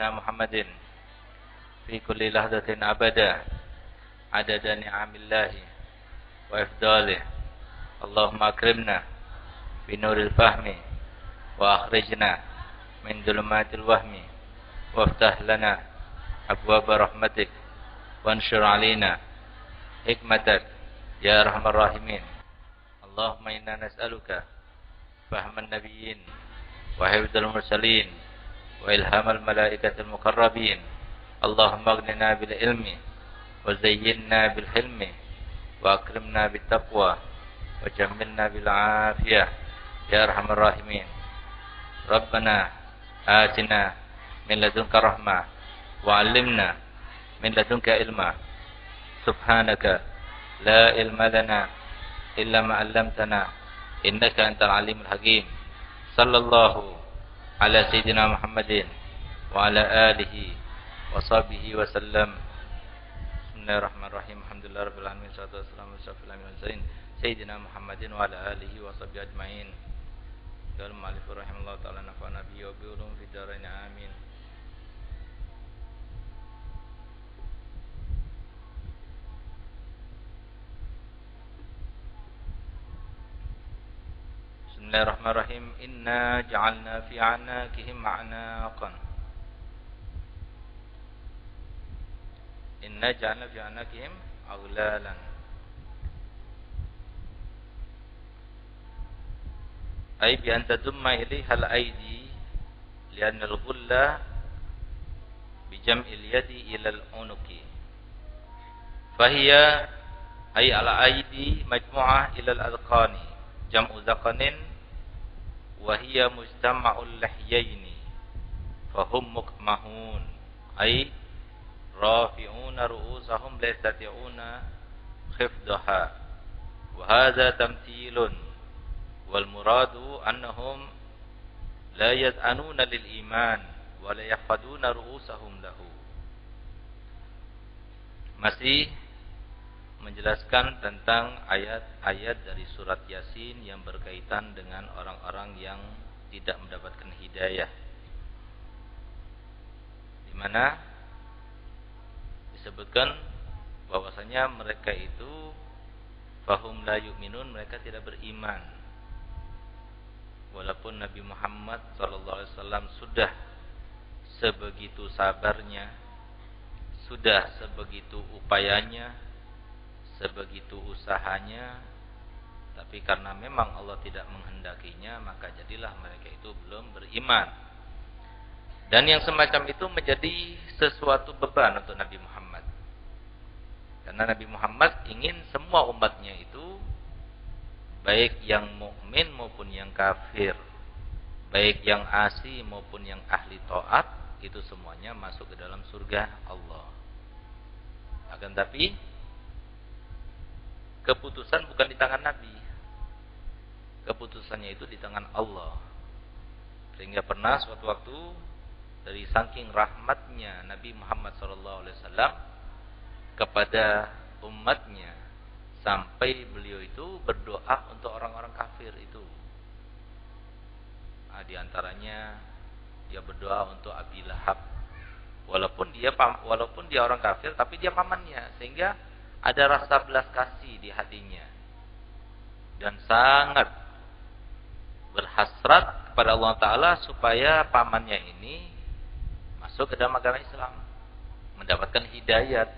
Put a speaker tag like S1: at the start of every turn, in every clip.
S1: سيدنا محمد في كل لحظة أبدا عدد نعم الله وإفضاله. اللهم أكرمنا بنور الفهم وأخرجنا من ظلمات الوهم وافتح لنا أبواب رحمتك وانشر علينا حكمتك يا أرحم الراحمين. اللهم إنا نسألك فهم النبيين وحفظ المرسلين وإلهام الملائكة المقربين. اللهم اغننا بالعلم وزينا بالحلم وأكرمنا بالتقوى وجملنا بالعافية يا أرحم الراحمين. ربنا آتنا من لدنك رحمة وعلمنا من لدنك علما. سبحانك لا علم لنا إلا ما علمتنا إنك أنت العليم الحكيم. صلى الله على سيدنا محمد وعلى آله وصحبه وسلم. Bismillahirrahmanirrahim. Alhamdulillah rabbil alamin. Wassalatu wassalamu ala asyrofil anbiya'i sayyidina Muhammadin wa ala alihi wa sahbihi ajmain. Qala al-mu'allif rahimahullah ta'ala nafa'ana bihi wa bi ulum fid dharain amin. Bismillahirrahmanirrahim. Inna ja'alna fi anakihim a'naqan. Inna ja'alna fi anakihim aghlalan. Ay bi an tadumma ilaiha al-aidi li'anna al-ghulla bi jam'il yadi ila al-unuki. Fahiya ay al-aidi majmu'ah ila al-adqani jam'u zaqanin wa hiya mujtama'ul lihyaini fahum mukmahun ay rafi'una ru'usahum la yastati'una khifdaha wa hadha tamthilun wal muradu annahum la yaz'anuna lil iman wa la yahfaduna ru'usahum lahu. Masih menjelaskan tentang ayat-ayat dari surat Yasin yang berkaitan dengan orang-orang yang tidak mendapatkan hidayah, di mana disebutkan bahwasanya mereka itu fahum la yu'minun, mereka tidak beriman. Walaupun Nabi Muhammad SAW sudah sebegitu sabarnya, sudah sebegitu upayanya, sebegitu usahanya, tapi karena memang Allah tidak menghendakinya, maka jadilah mereka itu belum beriman. Dan yang semacam itu menjadi sesuatu beban untuk Nabi Muhammad. Karena Nabi Muhammad ingin semua umatnya itu, baik yang mukmin maupun yang kafir, baik yang asi maupun yang ahli taat, itu semuanya masuk ke dalam surga Allah. Akan tapi keputusan bukan di tangan Nabi, keputusannya itu di tangan Allah. Sehingga pernah suatu waktu, dari saking rahmatnya Nabi Muhammad SAW kepada umatnya, sampai beliau itu berdoa untuk orang-orang kafir itu. Di antaranya dia berdoa untuk Abi Lahab, walaupun dia orang kafir, tapi dia pamannya, sehingga ada rasa belas kasih di hatinya dan sangat berhasrat kepada Allah Ta'ala supaya pamannya ini masuk ke dalam agama Islam, mendapatkan hidayat.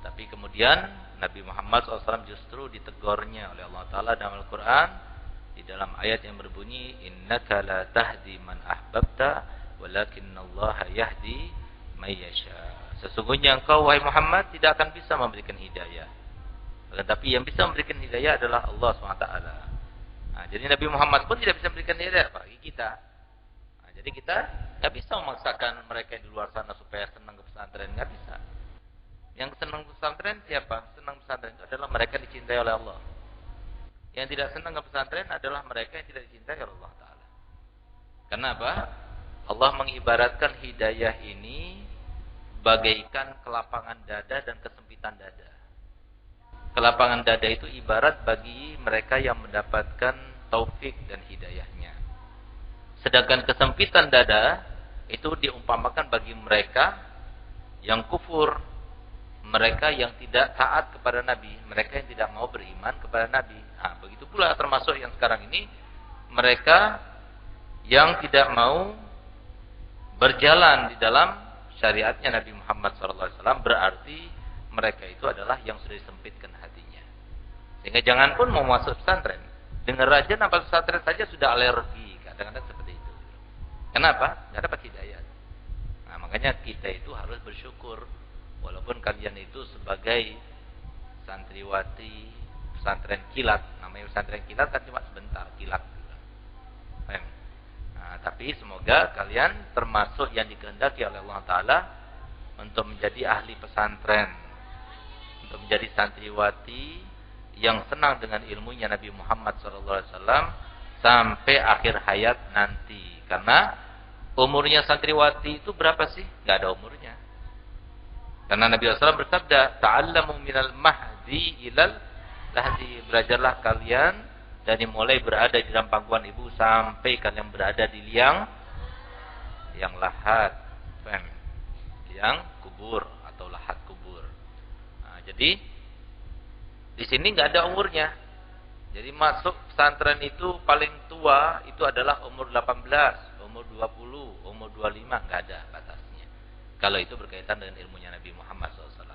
S1: Tapi kemudian Nabi Muhammad SAW justru ditegurnya oleh Allah Ta'ala dalam Al-Quran, di dalam ayat yang berbunyi innaka la tahdi man ahbabta walakinallaha yahdi may yasha. Sesungguhnya engkau wahai Muhammad tidak akan bisa memberikan hidayah, tetapi yang bisa memberikan hidayah adalah Allah SWT. Jadi Nabi Muhammad pun tidak bisa memberikan hidayah bagi kita. Jadi kita nggak bisa memaksakan mereka di luar sana supaya senang ke pesantren, nggak bisa. Yang senang ke pesantren siapa? Senang pesantren itu adalah mereka dicintai oleh Allah. Yang tidak senang ke pesantren adalah mereka yang tidak dicintai oleh Allah Ta'ala. Kenapa? Allah mengibaratkan hidayah ini bagaikan kelapangan dada dan kesempitan dada. Kelapangan dada itu ibarat bagi mereka yang mendapatkan taufik dan hidayahnya. Sedangkan kesempitan dada itu diumpamakan bagi mereka yang kufur, mereka yang tidak taat kepada Nabi, mereka yang tidak mau beriman kepada Nabi. Nah, begitu pula termasuk yang sekarang ini, mereka yang tidak mau berjalan di dalam syariatnya Nabi Muhammad SAW, berarti mereka itu adalah yang sudah disempitkan hatinya. Sehingga jangan pun mau masuk pesantren, dengar aja nama pesantren saja sudah alergi, kadang-kadang seperti itu. Kenapa? Nggak dapat hidayah. Nah, makanya kita itu harus bersyukur, walaupun kalian itu sebagai santriwati pesantren kilat, namanya pesantren kilat kan cuma sebentar, kilat. Nah, tapi semoga kalian termasuk yang dikehendaki oleh Allah Ta'ala untuk menjadi ahli pesantren, untuk menjadi santriwati yang senang dengan ilmunya Nabi Muhammad SAW sampai akhir hayat nanti. Karena umurnya santriwati itu berapa sih? Gak ada umurnya. Karena Nabi SAW bersabda, ta'allamu minal mahdi ilal lahdi. Belajarlah kalian dari mulai berada di dalam pangkuan ibu sampai kalian berada di liang lahat, liang kubur atau lahat kubur. Nah, jadi di sini nggak ada umurnya. Jadi masuk pesantren itu paling tua itu adalah umur 18, umur 20, umur 25, nggak ada batasnya. Kalau itu berkaitan dengan ilmunya Nabi Muhammad SAW.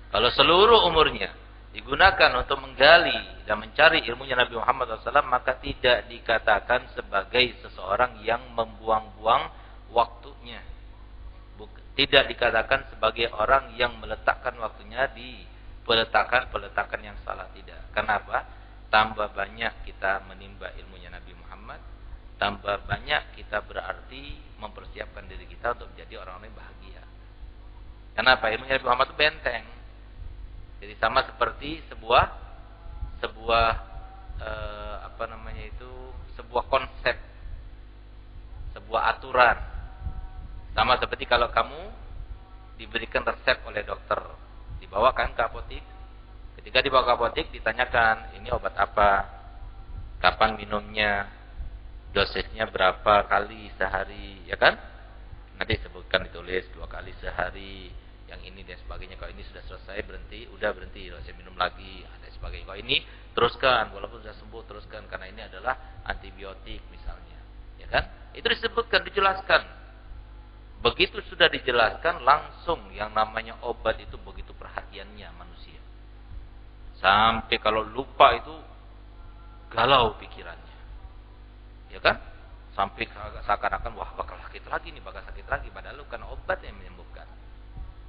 S1: Kalau seluruh umurnya digunakan untuk menggali dan mencari ilmunya Nabi Muhammad SAW, maka tidak dikatakan sebagai seseorang yang membuang-buang waktunya. Tidak dikatakan sebagai orang yang meletakkan waktunya di peletakan yang salah, tidak. Kenapa? Tambah banyak kita menimba ilmunya Nabi Muhammad, tambah banyak kita berarti mempersiapkan diri kita untuk menjadi orang-orang yang bahagia. Kenapa? Ilmunya Nabi Muhammad itu benteng. Jadi sama seperti sebuah sebuah konsep, sebuah aturan. Sama seperti kalau kamu diberikan resep oleh dokter, dibawakan ke apotik. Ketika dibawa ke apotik ditanyakan, ini obat apa? Kapan minumnya? Dosisnya berapa kali sehari, ya kan? Nanti sebutkan, ditulis 2 kali sehari, yang ini dan sebagainya. Kalau ini sudah selesai berhenti, udah berhenti, tidak usah minum lagi, dan sebagainya. Kalau ini teruskan, walaupun sudah sembuh teruskan, karena ini adalah antibiotik misalnya, ya kan? Itu disebutkan, dijelaskan. Begitu sudah dijelaskan, langsung yang namanya obat itu begitu perhatiannya manusia. Sampai kalau lupa itu galau pikirannya, ya kan? Sampai seakan-akan wah bakal sakit lagi nih, bakal sakit lagi, padahal bukan obat yang menyembuhkan.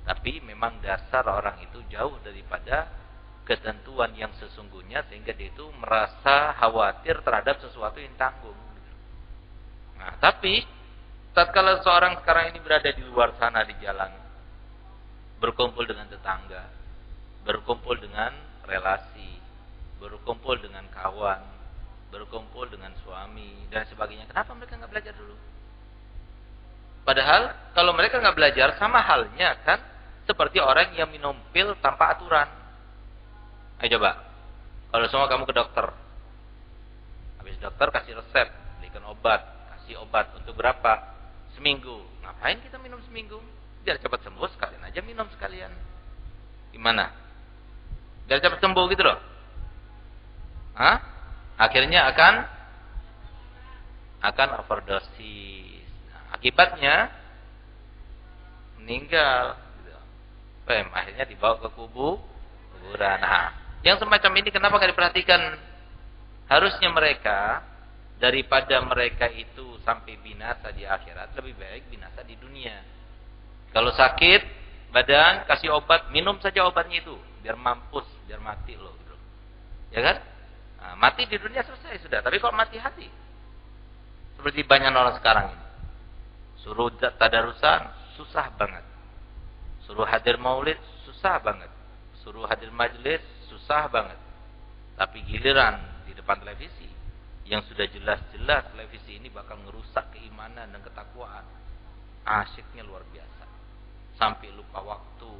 S1: Tapi memang dasar orang itu jauh daripada ketentuan yang sesungguhnya, sehingga dia itu merasa khawatir terhadap sesuatu yang tanggung. Nah, tapi tatkala seorang sekarang ini berada di luar sana di jalan, berkumpul dengan tetangga, berkumpul dengan relasi, berkumpul dengan kawan, berkumpul dengan suami dan sebagainya, kenapa mereka nggak belajar dulu? Padahal kalau mereka nggak belajar, sama halnya kan seperti orang yang minum pil tanpa aturan. Ayo coba, kalau semua kamu ke dokter, habis dokter kasih resep, belikan obat, kasih obat untuk berapa? Seminggu. Ngapain kita minum seminggu? Biar cepat sembuh, sekalian aja minum sekalian. Gimana? Biar cepat sembuh gitu loh. Hah? Akhirnya akan overdosis. Nah, akibatnya meninggal. Gitu. Akhirnya dibawa ke kuburan. Nah, yang semacam ini kenapa nggak diperhatikan? Harusnya mereka, daripada mereka itu sampai binasa di akhirat, lebih baik binasa di dunia. Kalau sakit badan, kasih obat, minum saja obatnya itu, biar mampus, biar mati loh, gitu. Ya kan? Nah, mati di dunia selesai sudah. Tapi kalau mati hati, seperti banyak orang sekarang ini, suruh tadarusan susah banget, suruh hadir maulid susah banget, suruh hadir majelis susah banget. Tapi giliran di depan televisi, yang sudah jelas-jelas televisi ini bakal ngerusak keimanan dan ketakwaan, asyiknya luar biasa. Sampai lupa waktu,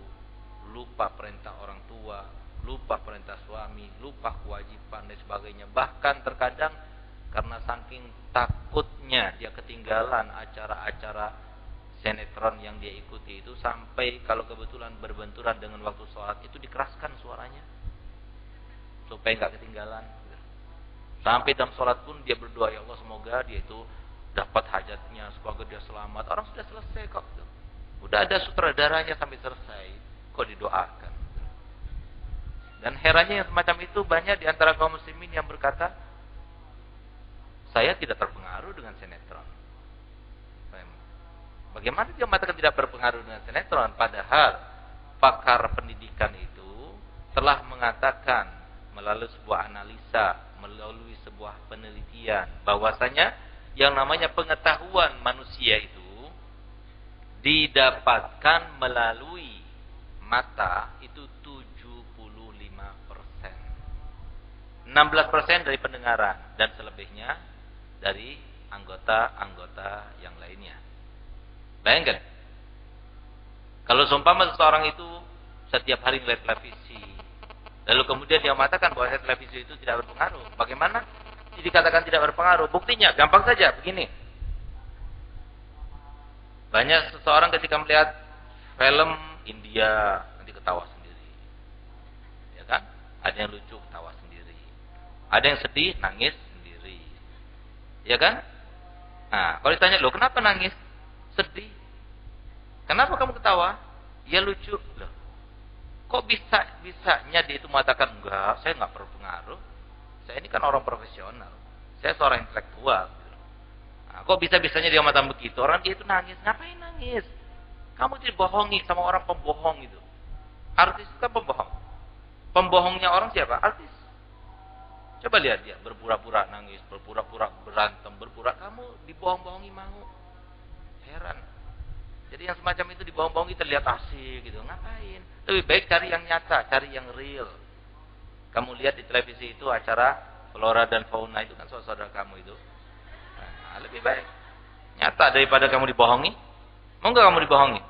S1: lupa perintah orang tua, lupa perintah suami, lupa kewajiban dan sebagainya. Bahkan terkadang karena saking takutnya dia ketinggalan acara-acara sinetron yang dia ikuti itu sampai kalau kebetulan berbenturan dengan waktu sholat itu dikeraskan suaranya supaya nggak ketinggalan. Sampai dalam sholat pun dia berdoa, ya Allah semoga dia itu dapat hajatnya, semoga dia selamat. Orang sudah selesai kok. Udah ada sutradaranya sampai selesai, kok didoakan. Dan herannya yang semacam itu banyak di antara kaum muslimin yang berkata, saya tidak terpengaruh dengan sinetron. Bagaimana dia mengatakan tidak berpengaruh dengan sinetron? Padahal pakar pendidikan itu telah mengatakan melalui sebuah analisa, melalui sebuah penelitian, bahwasanya yang namanya pengetahuan manusia itu didapatkan melalui mata itu 75%. 16% dari pendengaran dan selebihnya dari anggota-anggota yang lainnya. Bayangkan, kalau seumpama seseorang itu setiap hari melihat televisi, lalu kemudian dia mengatakan bahwa televisi itu tidak berpengaruh, bagaimana? Jadi dikatakan tidak berpengaruh. Buktinya gampang saja, begini. Banyak seseorang ketika melihat film India nanti ketawa sendiri, ya kan? Ada yang lucu ketawa sendiri, ada yang sedih nangis sendiri, ya kan? Nah, kalau ditanya, loh kenapa nangis? Sedih. Kenapa kamu ketawa? Ya lucu. Loh, kok bisanya dia itu mengatakan enggak, saya enggak berpengaruh. Saya ini kan orang profesional. Saya seorang intelektual. Nah, kok bisa-bisanya dia mengatakan begitu? Orang dia itu nangis. Ngapain nangis? Kamu dibohongi sama orang pembohong itu. Artis itu kan pembohong. Pembohongnya orang siapa? Artis. Coba lihat dia berpura-pura nangis, berpura-pura berantem, kamu dibohong-bohongi mau. Heran. Jadi yang semacam itu dibohong-bohongi terlihat asik gitu. Ngapain? Lebih baik cari yang nyata, cari yang real. Kamu lihat di televisi itu acara flora dan fauna itu kan saudara kamu itu. Nah, lebih baik nyata daripada kamu dibohongi. Mau nggak kamu dibohongi?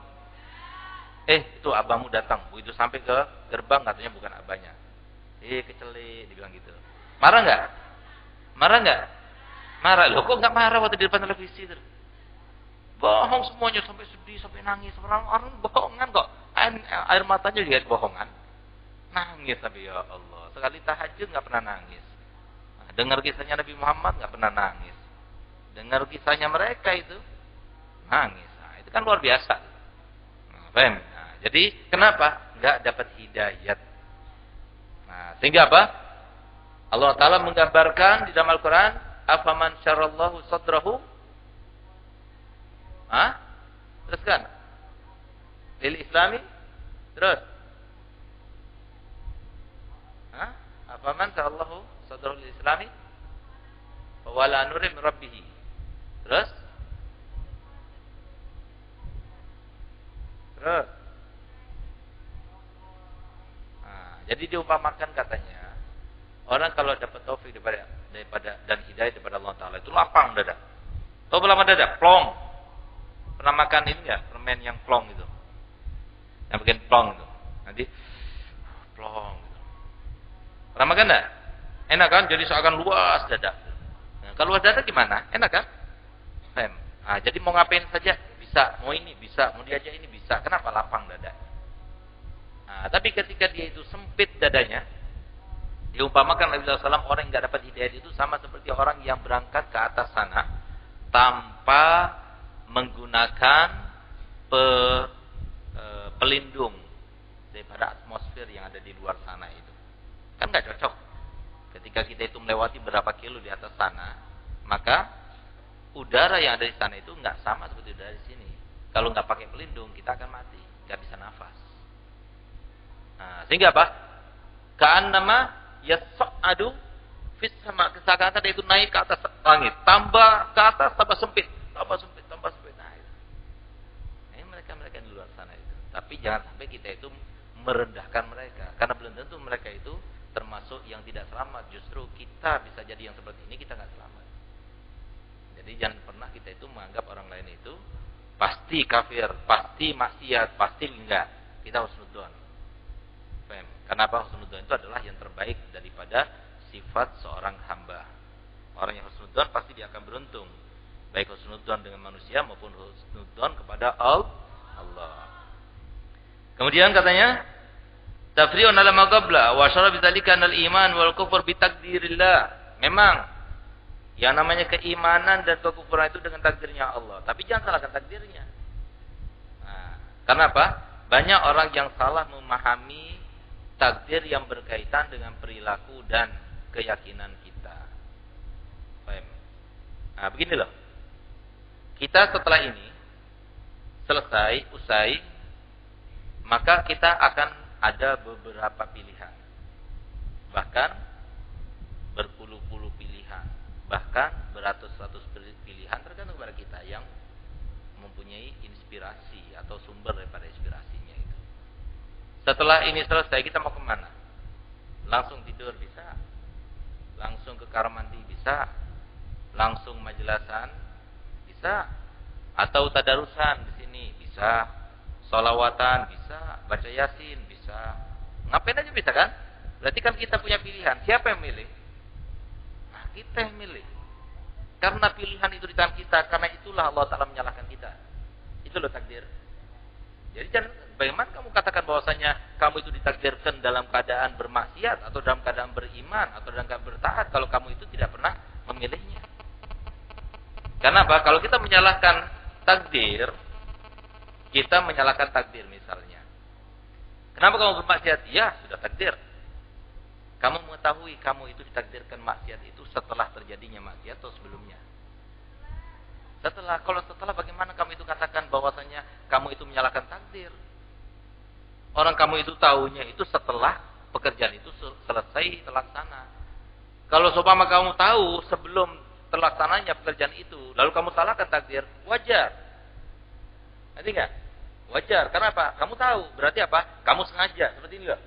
S1: Itu abangmu datang. Begitu sampai ke gerbang katanya bukan abahnya. Kecelik, dibilang gitu. Marah nggak? Marah nggak? Marah. Loh kok nggak marah waktu di depan televisi itu? Bohong semuanya sampai sedih, sampai nangis. Orang bohongan kok. Air matanya lihat bohongan. Nangis tapi ya Allah. Sekali tahajud nggak pernah nangis. Nah, dengar kisahnya Nabi Muhammad nggak pernah nangis. Dengar kisahnya mereka itu nangis. Nah, itu kan luar biasa. Nah, paham? Nah, jadi kenapa nggak dapat hidayat? Nah, sehingga apa? Allah Ta'ala menggambarkan di dalam Al-Quran, afaman syarallahu sadrahu. Terus kan? Lil Islami. Terus. Afaman syarallahu sadrahu lil Islami. Wala nurim rabbihi. Terus. Jadi diumpamakan katanya, orang kalau dapat taufik daripada dan hidayah daripada Allah Ta'ala itu lapang dada. Tahu lama dada? Plong. Pernah makan ini enggak? Permen yang plong itu. Yang bikin plong itu. Nanti plong gitu. Pernah makan enggak? Enak kan? Jadi seakan luas dada. Nah, kalau luas dada gimana? Enak kan? Nah, jadi mau ngapain saja bisa, mau ini bisa, mau diajak ini bisa. Kenapa lapang dada? Nah, tapi ketika dia itu sempit dadanya, diumpamakan Nabi SAW orang yang nggak dapat hidayah itu sama seperti orang yang berangkat ke atas sana tanpa menggunakan pelindung daripada atmosfer yang ada di luar sana itu. Kan nggak cocok. Ketika kita itu melewati berapa kilo di atas sana, maka udara yang ada di sana itu nggak sama seperti udara di sini. Kalau nggak pakai pelindung, kita akan mati, nggak bisa nafas. Nah, sehingga apa? Ka'annama yas'adu fis sama, seakan-akan dia itu naik ke atas langit, tambah ke atas tambah sempit, tambah sempit. Nah, ini mereka di luar sana itu. Tapi jangan sampai kita itu merendahkan mereka, karena belum tentu mereka itu termasuk yang tidak selamat. Justru kita bisa jadi yang seperti ini, kita nggak selamat. Jadi jangan pernah kita itu menganggap orang lain itu pasti kafir, pasti maksiat, pasti enggak. Kita harus husnudzon. Kenapa husnudzon itu adalah yang terbaik daripada sifat seorang hamba. Orang yang husnudzon pasti dia akan beruntung. Baik husnudzon dengan manusia maupun husnudzon kepada Allah. Kemudian katanya, tafri'un ala ma qabla wa syara bidzalika anal iman wal kufur bi takdirillah. Memang yang namanya keimanan dan kekufuran itu dengan takdirnya Allah, tapi jangan salahkan takdirnya. Nah, karena apa? Banyak orang yang salah memahami takdir yang berkaitan dengan perilaku dan keyakinan kita. Paham? Nah, begini loh. Kita setelah ini usai, maka kita akan ada beberapa pilihan. Bahkan berpuluh-puluh pilihan. Bahkan beratus-ratus pilihan tergantung kepada kita yang mempunyai inspirasi atau sumber daripada inspirasinya itu. Setelah ini selesai, kita mau kemana? Langsung tidur bisa, langsung ke kamar mandi bisa, langsung majelasan bisa, atau tadarusan di sini bisa, sholawatan bisa, baca yasin bisa, ngapain aja bisa kan? Berarti kan kita punya pilihan. Siapa yang milih? Nah, kita yang milih. Karena pilihan itu di tangan kita, karena itulah Allah Ta'ala menyalahkan kita. Itu loh takdir. Jadi jangan, bagaimana kamu katakan bahwasanya kamu itu ditakdirkan dalam keadaan bermaksiat atau dalam keadaan beriman atau dalam keadaan bertaat kalau kamu itu tidak pernah memilihnya? Karena apa? Kalau kita menyalahkan takdir, kita menyalahkan takdir misalnya. Kenapa kamu bermaksiat? Ya, sudah takdir. Kamu mengetahui kamu itu ditakdirkan maksiat itu setelah terjadinya maksiat atau sebelumnya? Setelah. Kalau setelah, bagaimana kamu itu katakan bahwasanya kamu itu menyalahkan takdir? Orang kamu itu tahunya itu setelah pekerjaan itu selesai terlaksana. Kalau seumpama kamu tahu sebelum terlaksananya pekerjaan itu, lalu kamu salahkan takdir, wajar. Ngerti nggak? Wajar. Karena apa? Kamu tahu. Berarti apa? Kamu sengaja. Seperti ini nggak?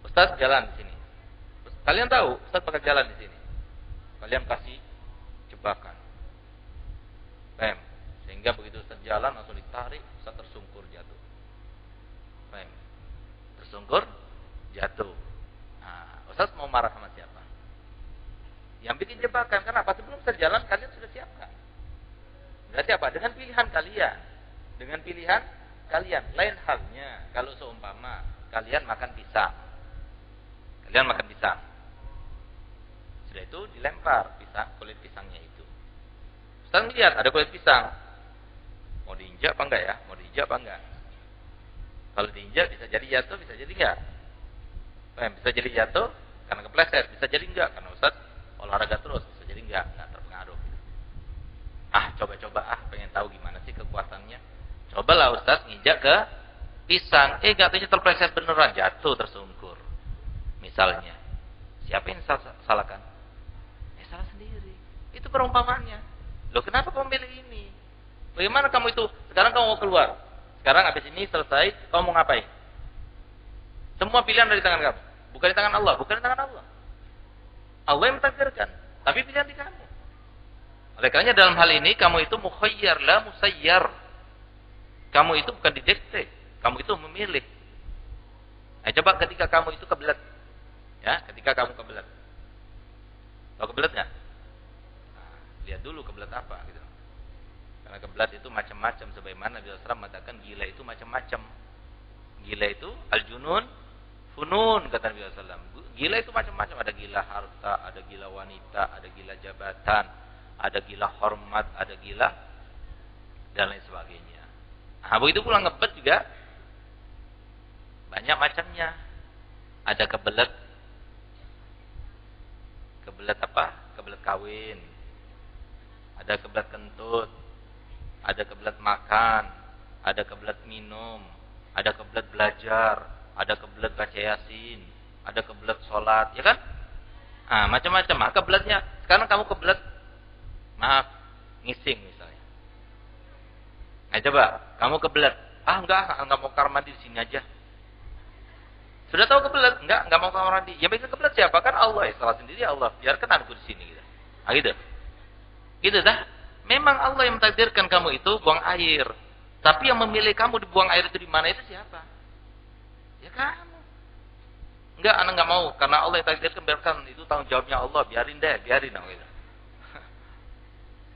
S1: Ustaz jalan di sini. Kalian tahu Ustaz bakal jalan di sini. Kalian kasih jebakan. Paham? Sehingga begitu Ustaz jalan langsung ditarik, Ustaz tersungkur jatuh. Paham? Tersungkur jatuh. Nah, Ustaz mau marah sama siapa? Yang bikin jebakan. Kenapa? Sebelum Ustaz jalan kalian sudah siapkan. Berarti apa? Dengan pilihan kalian. Dengan pilihan kalian. Lain halnya kalau seumpama kalian makan pisang. Kalian makan pisang. Sudah itu dilempar pisang, kulit pisangnya itu. Ustaz melihat ada kulit pisang. Mau diinjak apa enggak ya? Mau diinjak apa enggak? Kalau diinjak bisa jadi jatuh, bisa jadi enggak? Bisa jadi jatuh karena kepleset, bisa jadi enggak karena Ustaz olahraga terus, bisa jadi enggak terpengaruh. Coba-coba pengen tahu gimana sih kekuatannya. Cobalah Ustaz nginjak ke pisang, katanya terpleset beneran, jatuh tersungkur. Misalnya, siapa yang salahkan? Salah sendiri. Itu perumpamannya. Loh, kenapa kamu milih ini? Bagaimana kamu itu? Sekarang kamu mau keluar. Sekarang habis ini selesai, kamu mau ngapain? Semua pilihan dari tangan kamu. Bukan di tangan Allah, bukan di tangan Allah. Allah yang mentakdirkan, tapi pilihan di kamu. Oleh karena dalam hal ini kamu itu mukhayyar la musayyar. Kamu itu bukan didikte, kamu itu memilih. Nah, coba ketika kamu itu kebelet. Ya, ketika kamu kebelet. Tahu kebelet enggak? Nah, lihat dulu kebelet apa gitu. Karena kebelet itu macam-macam, sebagaimana Nabi sallallahu alaihi wasallam mengatakan gila itu macam-macam. Gila itu al-junun funun, kata Nabi sallallahu alaihi wasallam. Gila itu macam-macam, ada gila harta, ada gila wanita, ada gila jabatan, ada gila hormat, ada gila dan lain sebagainya. Nah, begitu pula ngebet juga banyak macamnya. Ada kebelet apa? Kebelet kawin. Ada kebelet kentut. Ada kebelet makan. Ada kebelet minum. Ada kebelet belajar. Ada kebelet baca yasin. Ada kebelet sholat, ya kan? Ah, macam-macam. Nah, kebeletnya sekarang kamu kebelet, maaf, ngising misalnya. Nah, coba kamu kebelet, enggak mau kamar mandi di sini aja. Sudah tahu kebelet, enggak mau kamar mandi. Yang bikin kebelet siapa? Kan Allah, ya salah sendiri Allah. Biarkan aku di sini gitu. Nah, gitu. Gitu dah. Memang Allah yang mentakdirkan kamu itu buang air. Tapi yang memilih kamu dibuang air itu di mana itu siapa? Ya kamu. Enggak, anak enggak mau karena Allah yang takdirkan, biarkan itu tanggung jawabnya Allah, biarin deh, biarin gitu.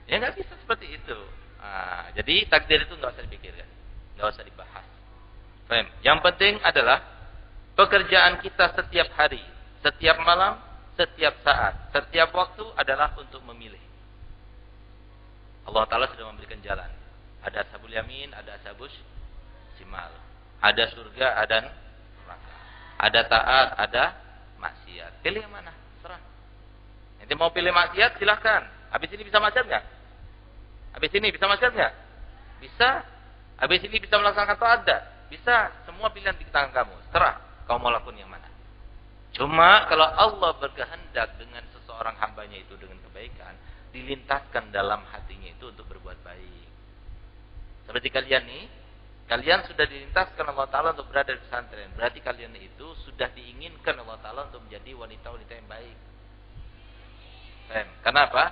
S1: Ya nggak bisa seperti itu. Jadi takdir itu nggak usah dipikirkan, nggak usah dibahas. Faham? Yang penting adalah pekerjaan kita setiap hari, setiap malam, setiap saat, setiap waktu adalah untuk memilih. Allah Ta'ala sudah memberikan jalan. Ada ashabul yamin, ada ashabus shimal. Ada surga, ada neraka. Ada taat, ada maksiat. Pilih yang mana? Serah. Nanti mau pilih maksiat, silahkan. Habis ini bisa maksiat nggak? Habis ini bisa maksiat nggak? Bisa. Habis ini bisa melaksanakan taat nggak? Bisa. Semua pilihan di tangan kamu. Serah. Kau mau lakukan yang mana? Cuma kalau Allah berkehendak dengan seseorang hambanya itu dengan kebaikan, dilintaskan dalam hatinya itu untuk berbuat baik. Seperti kalian nih, kalian sudah dilintaskan Allah Ta'ala untuk berada di pesantren. Berarti kalian itu sudah diinginkan Allah Ta'ala untuk menjadi wanita-wanita yang baik. Karena apa?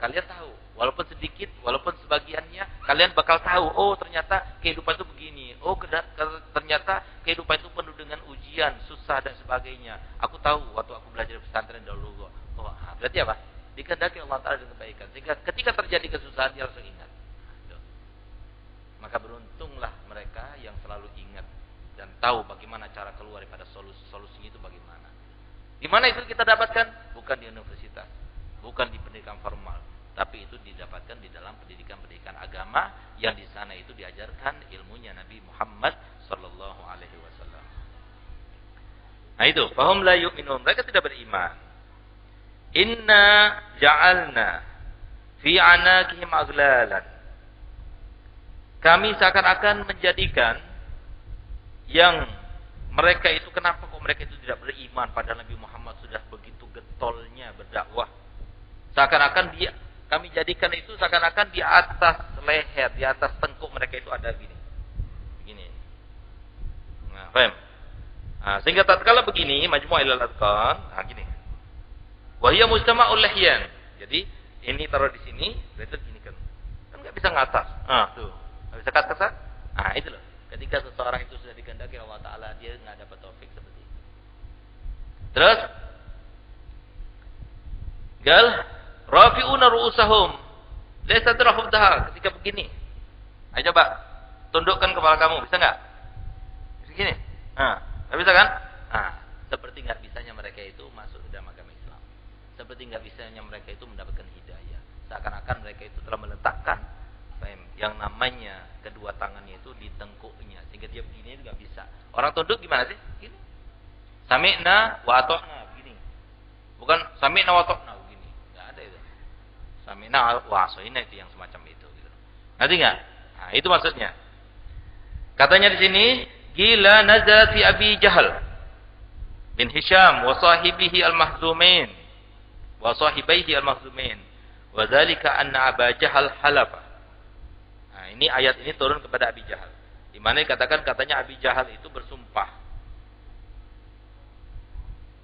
S1: Kalian tahu, walaupun sedikit, walaupun sebagiannya, kalian bakal tahu, oh ternyata kehidupan itu begini. Oh ternyata kehidupan itu penuh dengan ujian, susah dan sebagainya. Aku tahu waktu aku belajar di pesantren dahulu. Oh, berarti apa? Dikehendaki Allah Ta'ala dengan kebaikan. Sehingga ketika terjadi kesusahan, dia langsung ingat. Maka beruntunglah mereka yang selalu ingat dan tahu bagaimana cara keluar daripada solusinya itu bagaimana. Di mana itu kita dapatkan? Bukan di universitas, bukan di pendidikan formal, tapi itu didapatkan di dalam pendidikan agama yang di sana itu diajarkan ilmunya Nabi Muhammad sallallahu alaihi wasallam. Nah itu, fahum la yu'minun, mereka tidak beriman. Inna ja'alna fi anaqihim aghlalan. Kami seakan-akan menjadikan yang mereka itu, kenapa kok mereka itu tidak beriman padahal Nabi Muhammad sudah begitu getolnya berdakwah. Seakan-akan kami jadikan itu seakan-akan di atas leher, di atas tengkuk mereka itu ada gini. Begini. Nah, paham? Sehingga tatkala begini, Majmu' al-Adqan, gini. Wa hiya mustama'ul lihyan. Jadi, ini taruh di sini, berarti gini kan. Kan enggak bisa ngatas. Tuh. Enggak bisa kat-kat. Itu loh. Ketika seseorang itu sudah dikehendaki Allah Ta'ala, dia enggak dapat taufik seperti itu. Terus gal rafi'una ru'usahum laysa tarahudha, ketika begini. Ayo coba tundukkan kepala kamu, bisa enggak? Begini. Enggak bisa kan? Seperti enggak bisanya mereka itu masuk ke dalam agama Islam. Seperti enggak bisanya mereka itu mendapatkan hidayah. Seakan-akan mereka itu telah meletakkan yang namanya kedua tangannya itu di tengkuknya, sehingga dia begini enggak bisa. Orang tunduk gimana sih? Gini. Sami'na wa ata'na, begini. Bukan sami'na wa ata'na begini. Enggak ada itu. Sami'na wa ata'na itu yang semacam itu gitu. Ngerti enggak? Itu maksudnya. Katanya di sini, gila nazat fi Abi Jahal bin Hisham wa sahibihi al-mahzumin wa sahibaihi al-mahzumin wa dzalika anna Aba Jahal halafa. Ini ayat ini turun kepada Abi Jahal, di mana dikatakan katanya Abi Jahal itu bersumpah.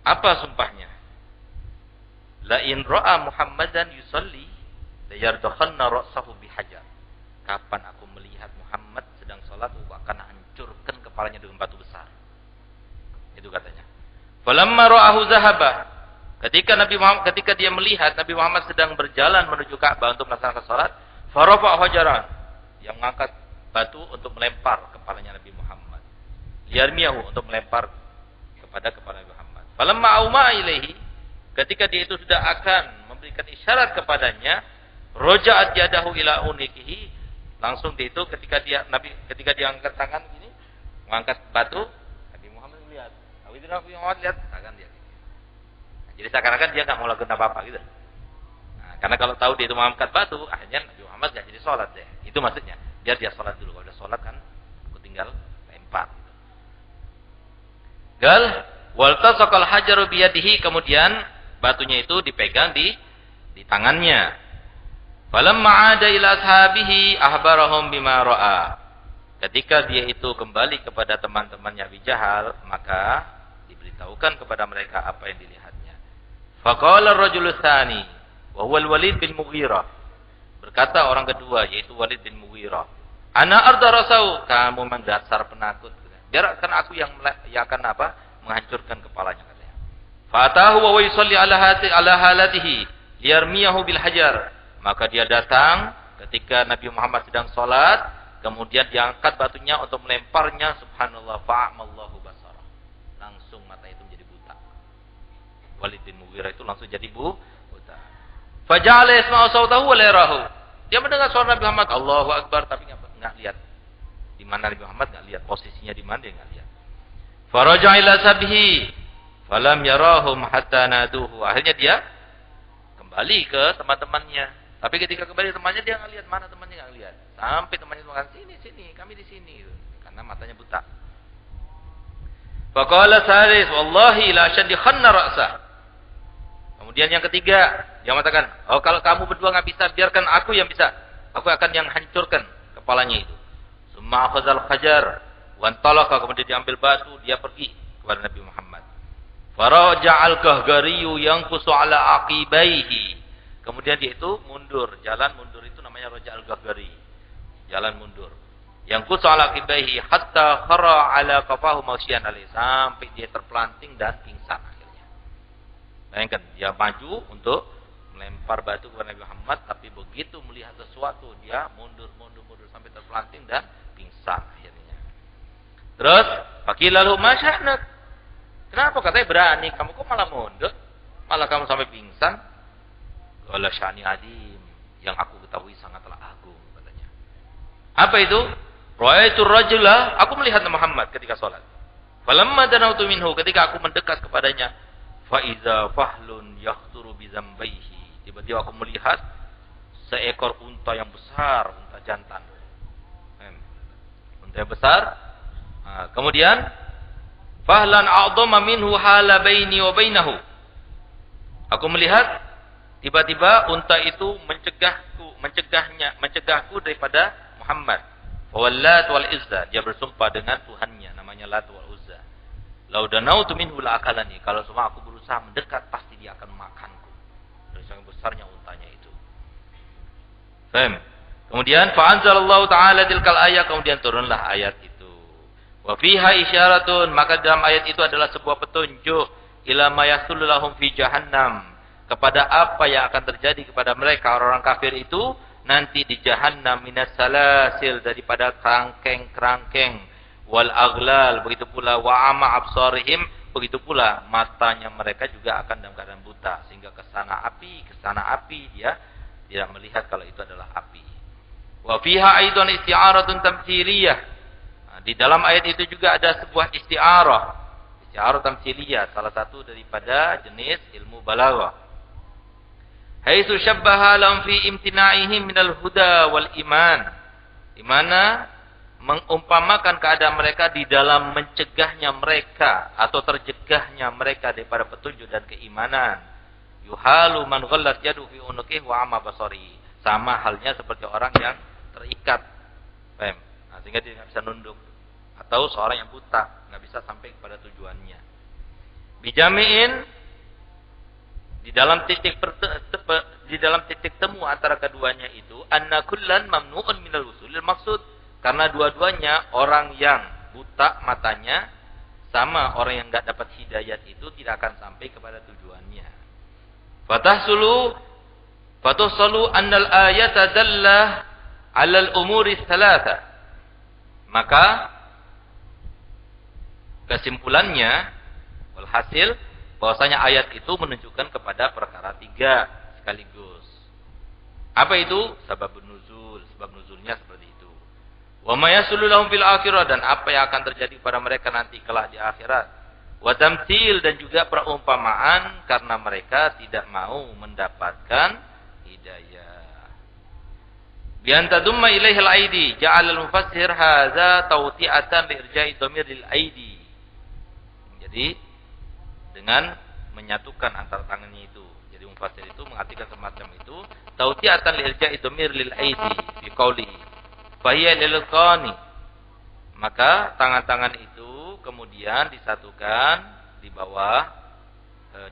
S1: Apa sumpahnya? La in ra'a Muhammadan yusalli la yardakhanna ra'sahu bihajar. Kapan aku melihat Muhammad sedang salat, aku akan hancurkan kepalanya dengan batu besar. Itu katanya. Falamma ra'ahu zahaba. Ketika dia melihat Nabi Muhammad sedang berjalan menuju Ka'bah untuk melaksanakan salat, farafa hajaran, yang mengangkat batu untuk melempar kepalanya Nabi Muhammad. Yarmiyahu, untuk melempar kepada kepala Nabi Muhammad. Falamma auma ilaihi, ketika dia itu sudah akan memberikan isyarat kepadanya, roja'at yadahu ila unikihi, langsung dia itu ketika dia angkat tangan gini, mengangkat batu, Nabi Muhammad melihat. Nabi Muhammad lihat tangan dia. Jadi seakan-akan dia enggak mau lakukan apa-apa gitu. Karena kalau tahu dia itu mengangkat batu, akhirnya Nabi Muhammad enggak jadi sholat deh. Itu maksudnya. Biar dia sholat dulu. Kalau udah sholat kan, aku tinggal lempar. Gal waltasaqal hajaru biyadihi, kemudian batunya itu dipegang di tangannya. Falamma 'ada ila ashabihi ahbarahum bima ra'a. Ketika dia itu kembali kepada teman-temannya Abi Jahal, maka diberitahukan kepada mereka apa yang dilihatnya. Faqala ar-rajulu tsani wa huwa al-Walid bin Mughirah. Berkata orang kedua, yaitu Walid bin Mughirah, ana arda rasau, kamu mendasar penakut. Biarkan aku yang akan menghancurkan kepalanya, katanya. Fatahu wa yusalli ala halatihi liyarmiyahu bil hajar. Maka dia datang ketika Nabi Muhammad sedang sholat, kemudian diangkat batunya untuk melemparnya, subhanallah, fa'amallahu basarah. Langsung mata itu menjadi buta. Walid bin Mughirah itu langsung jadi buta. Faja'ala yasma'u sautahu wa la yarahu. Dia mendengar suara Nabi Muhammad, Allahu Akbar, tapi enggak lihat. Di mana Nabi Muhammad enggak lihat, posisinya di mana dia enggak lihat. Faraja'a ila sabhi falam yarahum hatta naduhu. Akhirnya dia kembali ke teman-temannya. Tapi ketika kembali ke temannya dia enggak lihat, mana temannya enggak lihat. Sampai temannya mengatakan, "Sini, kami di sini." Karena matanya buta. Faqala Salis, "Wallahi la ashaddi khanna ra'sah." Kemudian yang ketiga, dia mengatakan, "Oh, kalau kamu berdua enggak bisa, biarkan aku yang bisa. Aku akan yang hancurkan kepalanya itu." Summa akhazal hajar wa antalaqa, kemudian diambil batu, dia pergi kepada Nabi Muhammad. Faraja'al kahgariyu yanqusu ala aqibaihi. Kemudian dia itu mundur, jalan mundur itu namanya raja'al kahgari. Jalan mundur. Yanqusu ala aqibaihi hatta khara ala qafahu mausyan alaihi, sampai dia terpelanting dan pingsan akhirnya. Bayangkan, dia maju untuk melempar batu kepada Nabi Muhammad, tapi begitu melihat sesuatu dia mundur sampai terpelanting dan pingsan akhirnya. Terus, faqilalu ma sya'nak? Kenapa katanya berani? Kamu kok malah mundur? Malah kamu sampai pingsan? Qala sya'ni adim, yang aku ketahui sangatlah agung katanya. Apa itu? Ra'aitu rajula, aku melihat Muhammad ketika salat. Falamma danautu minhu, ketika aku mendekat kepadanya, fa iza fahlun yahturu bi zambaihi. Tiba-tiba aku melihat seekor unta yang besar, unta jantan. Unta yang besar. Nah, kemudian fahlan a'dhama minhu hala baini wa bainahu. Aku melihat tiba-tiba unta itu mencegahku daripada Muhammad. Wallat wal Izza, dia bersumpah dengan Tuhannya namanya Lat wal Uzza. Lau danautu minhu la akalani, kalau semua aku berusaha mendekat pasti dia akan memakanku. Dari sangat besarnya untanya itu. Faham? Kemudian fa anzalallahu ta'ala tilkal ayat, kemudian turunlah ayat itu. Wa fiha isyaratun, maka dalam ayat itu adalah sebuah petunjuk ila ma yahsullu lahum fi jahannam, kepada apa yang akan terjadi kepada mereka orang-orang kafir itu nanti di jahannam, minas salasil, daripada kerangkeng-kerangkeng, wal aghlal, begitu pula wa ama absarihim, begitu pula matanya mereka juga akan dalam keadaan buta, sehingga kesana api dia tidak melihat kalau itu adalah api. Wa fiha aidan isti'aratun tamtsiliyah. Nah, di dalam ayat itu juga ada sebuah isti'arah tamtsiliyah, salah satu daripada jenis ilmu balaghah. Haitsu syabbaha lahum fi imtina'ihim minal huda wal iman. Di mana mengumpamakan keadaan mereka di dalam mencegahnya mereka atau terjegahnya mereka daripada petunjuk dan keimanan. Yuhalu man ghallat yadu fi unuqihi wa ama basari. Sama halnya seperti orang yang terikat. Paham? Nah, sehingga dia tidak bisa nunduk. Atau seorang yang buta, tidak bisa sampai kepada tujuannya. Bijami'in, di dalam titik temu antara keduanya itu, anna kullan mamnu'un minal wusulil maksud, karena dua-duanya orang yang buta matanya sama orang yang enggak dapat hidayat itu tidak akan sampai kepada tujuannya. Fatuhsalu annal ayata dalla 'alal umuri thalatha. Maka kesimpulannya, walhasil, bahwasanya ayat itu menunjukkan kepada perkara 3 sekaligus. Apa itu? Sebab nuzulnya seperti itu. Wa ma yasulu lahum fil akhirah, dan apa yang akan terjadi pada mereka nanti kelak di akhirat. Wa tamtsil, dan juga perumpamaan karena mereka tidak mau mendapatkan hidayah. Bi antadumma ilaihi al-aidi, ja'al al-mufassir hadza tawti'atan li irja'i dhamir lil aidi. Jadi dengan menyatukan antara tangannya itu. Jadi mufassir itu mengartikan semacam itu, tautiatan li irja'i dhamir lil aidi bi qouli fa hiya lil qani. Maka tangan-tangan itu kemudian disatukan di bawah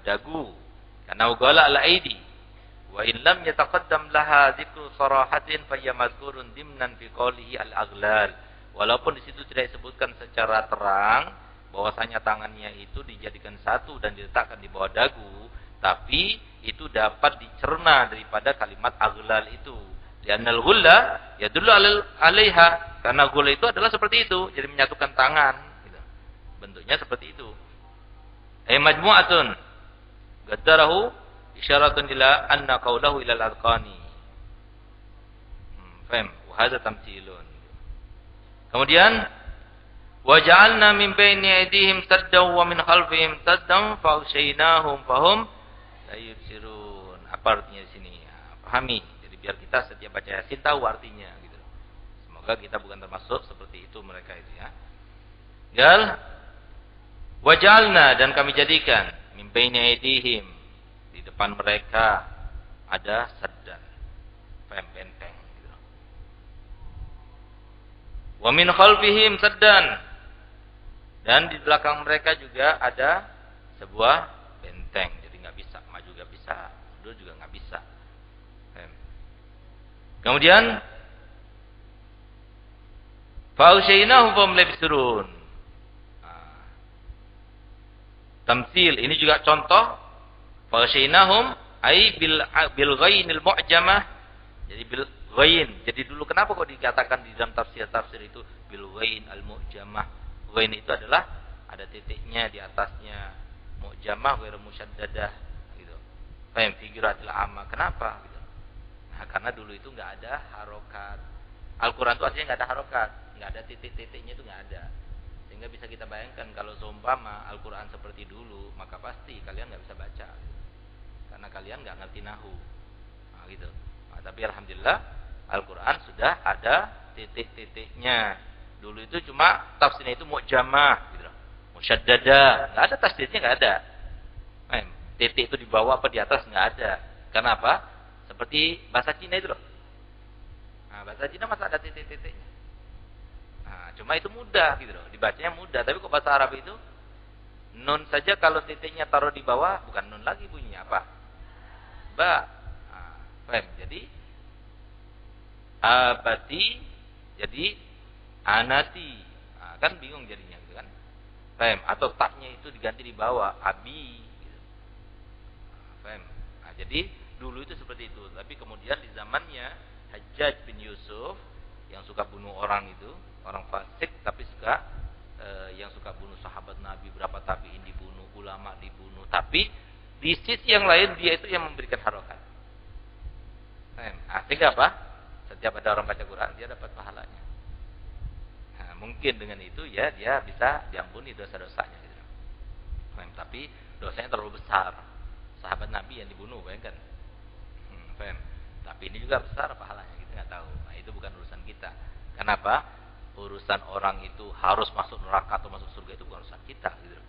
S1: dagu. Karena ugala al aidi wa in lam yataqaddam laha dzikru sarahatin fa hiya madhkurun dimnan fi qoulihi al aghlal. Walaupun di situ tidak disebutkan secara terang bahwasanya tangannya itu dijadikan satu dan diletakkan di bawah dagu, tapi itu dapat dicerna daripada kalimat aghlal itu. Li'annal ghulla yadullu 'alaiha, karena ghulla itu adalah seperti itu, jadi menyatukan tangan gitu. Bentuknya seperti itu. Majmu'atun gaddarahu isyaratun ila anna qawlahu ila al-adqani. Faham? Wa hadza tamthilun. Kemudian waja'alna min baini aydihim saddan wa min khalfihim saddan fa'aghshaynahum fahum la yubsirun. Apa artinya di sini? Ya, pahami. Jadi biar kita setiap baca Yasin tahu artinya gitu. Semoga kita bukan termasuk seperti itu mereka itu ya. Gal waj'alna, dan kami jadikan min baini aydihim, di depan mereka ada saddan, benteng gitu. Wa min khalfihim saddan, dan di belakang mereka juga ada sebuah benteng. Jadi nggak bisa maju, nggak bisa mundur, juga nggak bisa. Kemudian fa'usyainahu fahum la yubsirun. Tamtsil ini juga contoh. Fa'usyainahum ai bil ghainil mu'jamah. Jadi bil ghain. Jadi dulu kenapa kok dikatakan di dalam tafsir itu bil ghain al mu'jamah? Ghain itu adalah ada titiknya di atasnya, mu'jamah ghairu musyaddadah gitu. Faham figuratil amma. Kenapa gitu? Nah, karena dulu itu enggak ada harokat. Al-Qur'an itu artinya enggak ada harokat, enggak ada titik-titiknya, itu enggak ada. Sehingga bisa kita bayangkan kalau seumpama Al-Qur'an seperti dulu, maka pasti kalian enggak bisa baca gitu. Karena kalian enggak ngerti nahwu. Nah, gitu. Nah, tapi alhamdulillah Al-Qur'an sudah ada titik-titiknya. Dulu itu cuma tafsirnya itu mu'jamah gitu loh. Musyaddadah, enggak ada tasdidnya, enggak ada. Titik itu di bawah apa di atas enggak ada. Karena apa? Seperti bahasa Cina itu loh. Nah, bahasa Cina masa ada titik-titiknya. Nah, cuma itu mudah gitu loh, dibacanya mudah. Tapi kok bahasa Arab itu nun saja kalau titiknya taruh di bawah bukan nun lagi bunyinya apa? Ba. Nah, paham? Jadi abati jadi anati. Nah, kan bingung jadinya gitu kan. Paham? Atau taknya itu diganti di bawah abi gitu. Nah, paham? Nah, jadi dulu itu seperti itu. Tapi kemudian di zamannya Hajjaj bin Yusuf yang suka bunuh orang itu, orang fasik tapi suka yang suka bunuh sahabat Nabi, berapa tabi'in dibunuh, ulama dibunuh, tapi di sisi yang lain dia itu yang memberikan harokat. Nah, sehingga apa? Setiap ada orang baca Quran dia dapat pahalanya. Nah, mungkin dengan itu ya dia bisa diampuni dosa-dosanya gitu. Nah, tapi dosanya terlalu besar. Sahabat Nabi yang dibunuh, bayangkan. Tapi ini juga besar pahalanya, kita nggak tahu. Nah, itu bukan urusan kita. Kenapa? Urusan orang itu harus masuk neraka atau masuk surga itu bukan urusan kita gitu.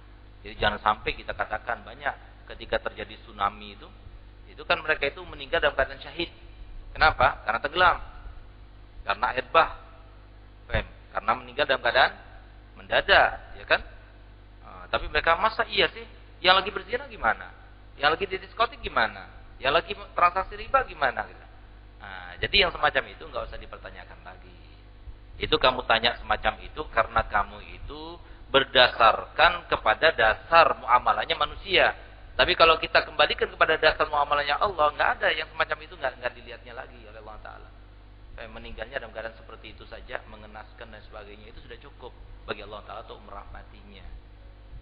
S1: Jadi jangan sampai kita katakan banyak ketika terjadi tsunami itu kan mereka itu meninggal dalam keadaan syahid. Kenapa? Karena tenggelam. Karena air bah. Karena meninggal dalam keadaan mendadak, ya kan? Tapi mereka masa iya sih? Yang lagi berzina gimana? Yang lagi di diskotik gimana? Yang lagi transaksi riba gimana gitu. Nah, jadi yang semacam itu nggak usah dipertanyakan lagi. Itu kamu tanya semacam itu karena kamu itu berdasarkan kepada dasar muamalahnya manusia. Tapi kalau kita kembalikan kepada dasar muamalahnya Allah, nggak ada yang semacam itu, nggak dilihatnya lagi oleh Allah Taala. Meninggalnya dalam keadaan seperti itu saja, mengenaskan dan sebagainya, itu sudah cukup bagi Allah Taala untuk merahmatinya.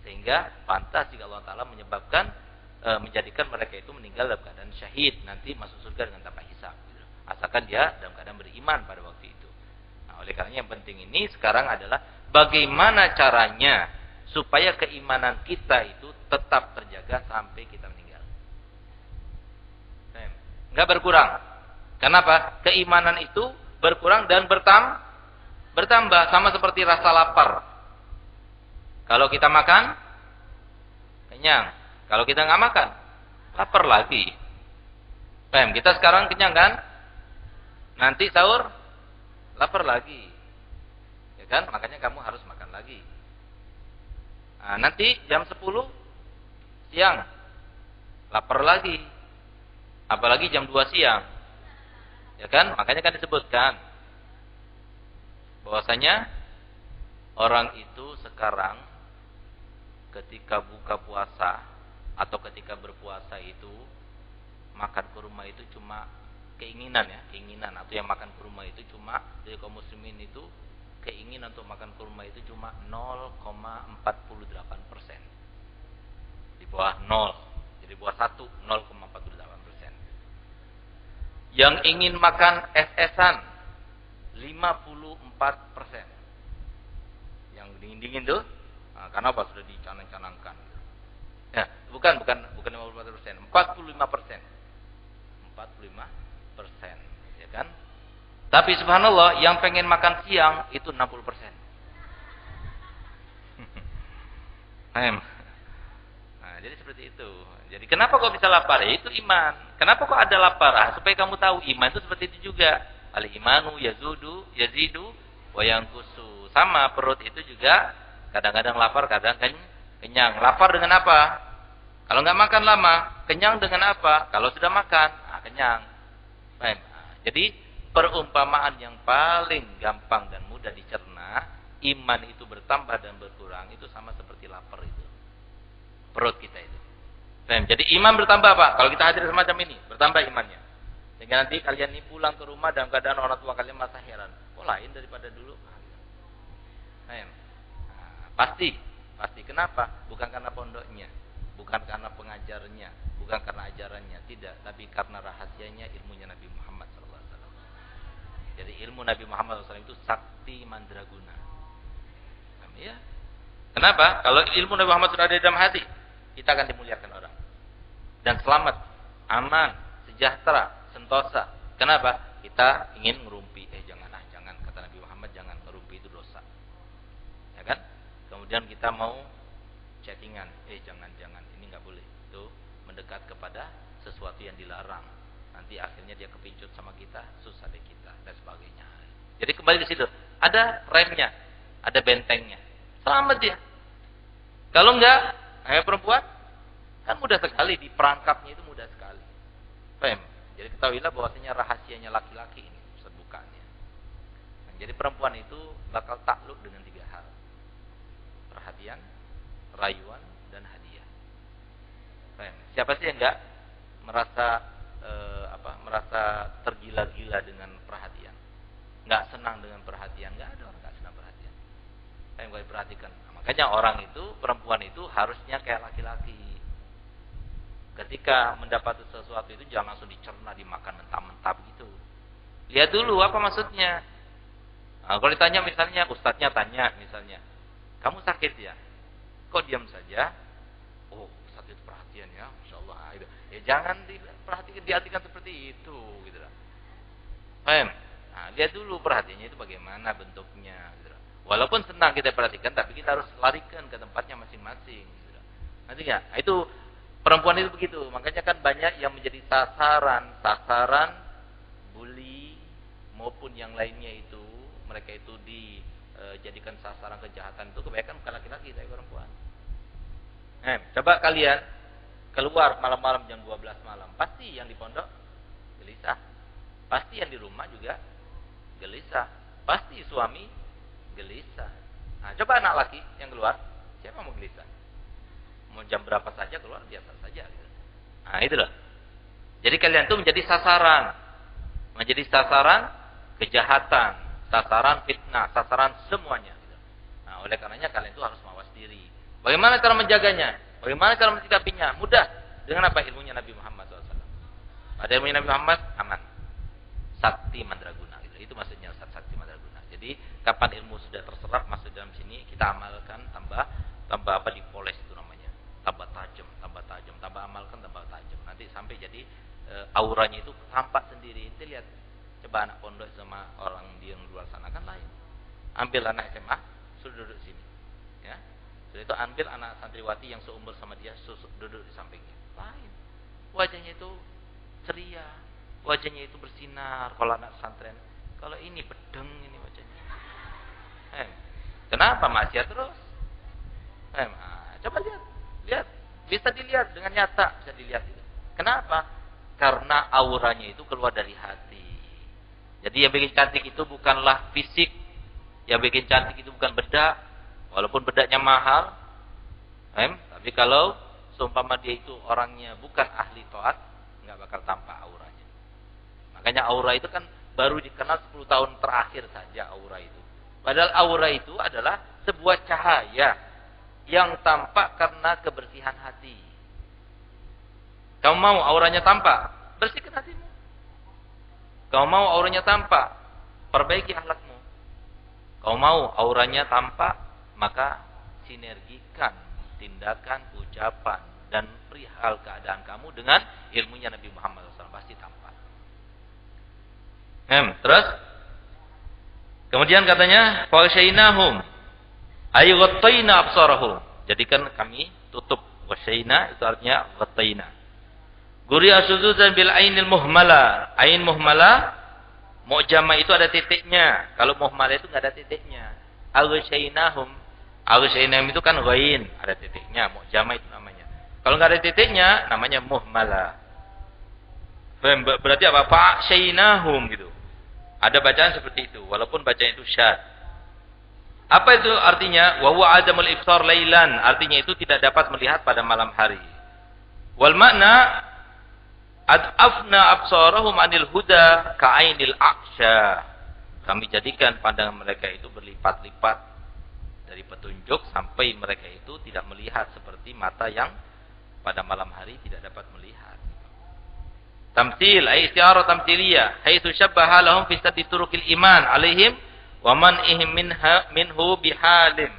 S1: Sehingga pantas jika Allah Taala menyebabkan menjadikan mereka itu meninggal dalam keadaan syahid, nanti masuk surga dengan tanpa hisab gitu. Asalkan dia dalam keadaan beriman pada waktu itu. Nah, oleh karena yang penting ini sekarang adalah bagaimana caranya supaya keimanan kita itu tetap terjaga sampai kita meninggal. Enggak berkurang. Kenapa? Keimanan itu berkurang dan bertambah, sama seperti rasa lapar. Kalau kita makan kenyang. Kalau kita nggak makan, lapar lagi. Paham? Kita sekarang kenyang kan? Nanti sahur, lapar lagi. Ya kan? Makanya kamu harus makan lagi. Nah, nanti jam 10 siang, lapar lagi. Apalagi jam 2 siang. Ya kan? Makanya kan disebutkan bahwasanya orang itu sekarang ketika buka puasa atau ketika berpuasa itu makan kurma itu cuma keinginan ya, keinginan, atau yang makan kurma itu cuma dari kaum muslimin itu keinginan untuk makan kurma itu cuma 0,48%. Di bawah 0. Jadi di bawah 1, 0,48%. Yang ingin makan es-esan 54%. Yang dingin-dingin tuh, nah, karena apa? Sudah dicanang-canangkan. Ya, bukan 54%, 45%. 45%, ya kan? Tapi subhanallah, yang pengen makan siang itu 60%. Nah, jadi seperti itu. Jadi kenapa kok bisa lapar? Ya, itu iman. Kenapa kok ada lapar? Supaya kamu tahu iman itu seperti itu juga. Al-imanu yazidu wa yanqusu. Sama, perut itu juga kadang-kadang lapar, kadang kenyang. Lapar dengan apa? Kalau nggak makan lama. Kenyang dengan apa? Kalau sudah makan, kenyang. Baik. Jadi perumpamaan yang paling gampang dan mudah dicerna, iman itu bertambah dan berkurang, itu sama seperti lapar itu. Perut kita itu. Baik. Jadi iman bertambah apa? Kalau kita hadir semacam ini, bertambah imannya. Sehingga nanti kalian ini pulang ke rumah dalam keadaan orang tua kalian merasa heran. Kok lain daripada dulu? Baik. Pasti. Kenapa? Bukan karena pondoknya. Bukan karena pengajarnya, bukan karena ajarannya, tidak, tapi karena rahasianya ilmunya Nabi Muhammad SAW. Jadi ilmu Nabi Muhammad SAW itu sakti mandraguna. Ya. Kenapa? Kalau ilmu Nabi Muhammad sudah ada di dalam hati, kita akan dimuliakan orang dan selamat, aman, sejahtera, sentosa. Kenapa? Kita ingin ngerumpi, jangan kata Nabi Muhammad, jangan ngerumpi, itu dosa. Ya kan? Kemudian kita mau chattingan, jangan, ini nggak boleh. Itu mendekat kepada sesuatu yang dilarang. Nanti akhirnya dia kepincut sama kita, susah deh kita dan sebagainya. Jadi kembali ke situ, ada remnya, ada bentengnya. Selamat dia. Kalau enggak, perempuan kan mudah sekali diperangkapnya, itu mudah sekali. Paham? Jadi ketahuilah bahwasanya rahasianya laki-laki ini sebukanya. Nah, jadi perempuan itu bakal takluk dengan 3 hal. Perhatian, rayuan, dan hadiah. Siapa sih yang enggak merasa merasa tergila-gila dengan perhatian, enggak senang dengan perhatian? Enggak ada orang enggak senang perhatian. Yang gue perhatikan. Nah, makanya orang itu, perempuan itu harusnya kayak laki-laki. Ketika mendapat sesuatu itu jangan langsung dicerna, dimakan mentah-mentah begitu. Lihat dulu apa maksudnya. Nah, kalau ditanya misalnya, ustadznya tanya misalnya, kamu sakit ya? Kok diam saja? Oh, Ustaz itu perhatian ya, Masya Allah. Gitu. Ya jangan diartikan seperti itu, gitu lah. Paham? Nah, lihat dulu perhatiannya itu bagaimana bentuknya. Gitu. Walaupun senang kita perhatikan, tapi kita harus larikan ke tempatnya masing-masing. Gitu. Nanti nggak? Nah, itu perempuan itu begitu. Makanya kan banyak yang menjadi sasaran bully maupun yang lainnya itu, mereka itu dijadikan sasaran kejahatan itu kebanyakan bukan laki-laki tapi perempuan. Coba kalian keluar malam-malam jam 12 malam, pasti yang di pondok gelisah, pasti yang di rumah juga gelisah, pasti suami gelisah. Nah, coba anak laki yang keluar, siapa mau gelisah? Mau jam berapa saja keluar biasa saja. Gitu. Nah, itu loh. Jadi kalian tuh menjadi sasaran kejahatan, sasaran fitnah, sasaran semuanya. Gitu. Nah, oleh karenanya kalian tuh harus mawas diri. Bagaimana cara menjaganya? Bagaimana cara mensikapinya? Mudah. Dengan apa? Ilmunya Nabi Muhammad SAW. Pada ilmunya Nabi Muhammad, aman. Sakti mandraguna. Gitu. Itu maksudnya sakti mandraguna. Jadi, kapan ilmu sudah terserap masuk dalam sini, kita amalkan, tambah apa, dipoles itu namanya. Tambah tajam, tambah amalkan, tambah tajam. Nanti sampai jadi auranya itu tampak sendiri. Nanti lihat. Coba anak pondok sama orang di yang luar sana kan lain. Ambil anak SMA, suruh duduk sini. Ya. Setelah itu ambil anak santriwati yang seumur sama dia, duduk di sampingnya. Lain. Wajahnya itu ceria, wajahnya itu bersinar. Kalau anak pesantren, kalau ini bedeng ini wajahnya. Kenapa maksiat terus? Coba lihat, bisa dilihat dengan nyata, bisa dilihat itu. Kenapa? Karena auranya itu keluar dari hati. Jadi yang bikin cantik itu bukanlah fisik, yang bikin cantik itu bukan bedak, walaupun bedaknya mahal. Tapi kalau seumpama dia itu orangnya bukan ahli taat, nggak bakal tampak auranya. Makanya aura itu kan baru dikenal 10 tahun terakhir saja aura itu. Padahal aura itu adalah sebuah cahaya yang tampak karena kebersihan hati. Kamu mau auranya tampak? Bersihkan hatimu. Kamu mau auranya tampak? Perbaiki akhlakmu. Kamu mau auranya tampak? Maka sinergikan tindakan, ucapan, dan perihal keadaan kamu dengan ilmunya Nabi Muhammad SAW. Pasti tampak. Terus kemudian katanya fa'syainahum ay ghattayna absarahum. Jadikan kami tutup. Wasyaina itu artinya ghattayna. Guri asudzudan bil ainil muhmala. Ain muhmala mu'jama itu ada titiknya. Kalau muhmala itu enggak ada titiknya. Al-ghasyinahum. Al-ghasyinahum itu kan ghain, ada titiknya. Mu'jama itu namanya. Kalau enggak ada titiknya namanya muhmala. Berarti apa? Fa'syainahum gitu. Ada bacaan seperti itu walaupun bacaan itu syad. Apa itu artinya? Wa huwa adamul ifsar lailan. Artinya itu tidak dapat melihat pada malam hari. Wal makna adafna absarahum anil huda ka'ainil aksha. Kami jadikan pandangan mereka itu berlipat-lipat dari petunjuk sampai mereka itu tidak melihat seperti mata yang pada malam hari tidak dapat melihat. Tamthil ay isti'arah tamthiliyah haitsu syabbaha lahum fi sadi turuqil iman alaihim wa man'ihim minhu bihalim